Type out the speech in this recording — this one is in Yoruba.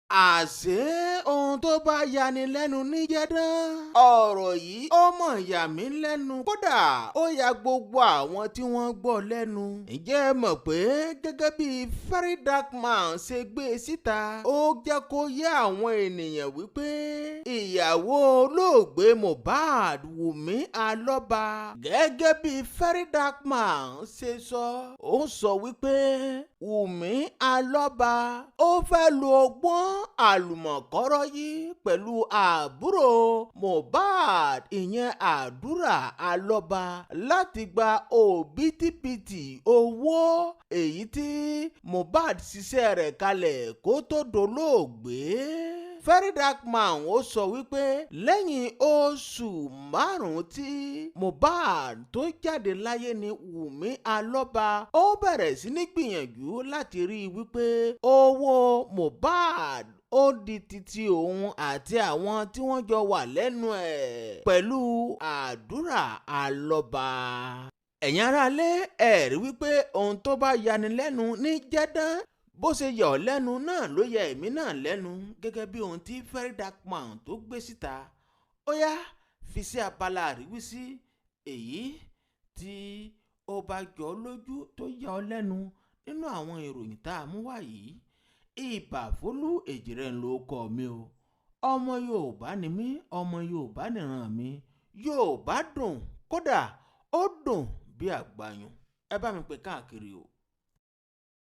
àṣé ohun tó bá yani lẹ́nu níjẹ̀dán. ọ̀rọ̀ yìí ó mọ̀ yà mí lẹ́nu kódà ó ya gbogbo àwọn tí wọ́n gbọ́ lẹ́nu. ǹjẹ́ ẹ mọ̀ pé gẹ́gẹ́ bí VeryDarkMan ṣe gbé e síta ó jẹ́ kó yé àwọn ènìyàn wípé ìyàwó olóògbé Mohbad Wunmi Aloba gẹ́gẹ́ bí VeryDarkMan ṣe sọ ó sọ wípé Wunmi Aloba ó fẹ́ lo ọgbọ́n àlùmọ̀kọ́rọ́ yìí pẹ̀lú àbúrò Mohbad ìyẹn Àdúrà Aloba láti gba òbítíbitì owó èyí tí Mohbad ṣiṣẹ́ rẹ̀ kalẹ̀ kó tó dolóògbé. VeryDarkMan ó sọ wípé lẹ́yìn oṣù márùn-ún tí Mohbad tó jáde láyé ni Wunmi Aloba ó bẹ̀rẹ̀ sí ní gbìyànjú láti rí i wípé owó Mohbad ó di títí òun àti àwọn tí wọ́n jọ wà lẹ́nu ẹ̀ pẹ̀lú Àdúrà Aloba. ẹ̀yin aráalé ẹ̀ rí wípé ohun tó bá yani lẹ́nu ní jẹ́dán bó ṣe yà ọ́ lẹ́nu náà ló yà èmi náà lẹ́nu gẹ́gẹ́ bí ohun tí VeryDarkMan tó gbé síta. ó yá fi sí abala àríwísí èyí tí ó bá jọ lójú tó yà ọ́ lẹ́nu nínú àwọn ìròyìn tá a mú wá yìí. Ibafoluejire ló kọ mi o. ọmọ Yorùbá ni mí, ọmọ Yorùbá nìran mi. Yorùbá dùn kódà ó dùn bí àgbàyàn. ẹ bá mi pè káàkiri o.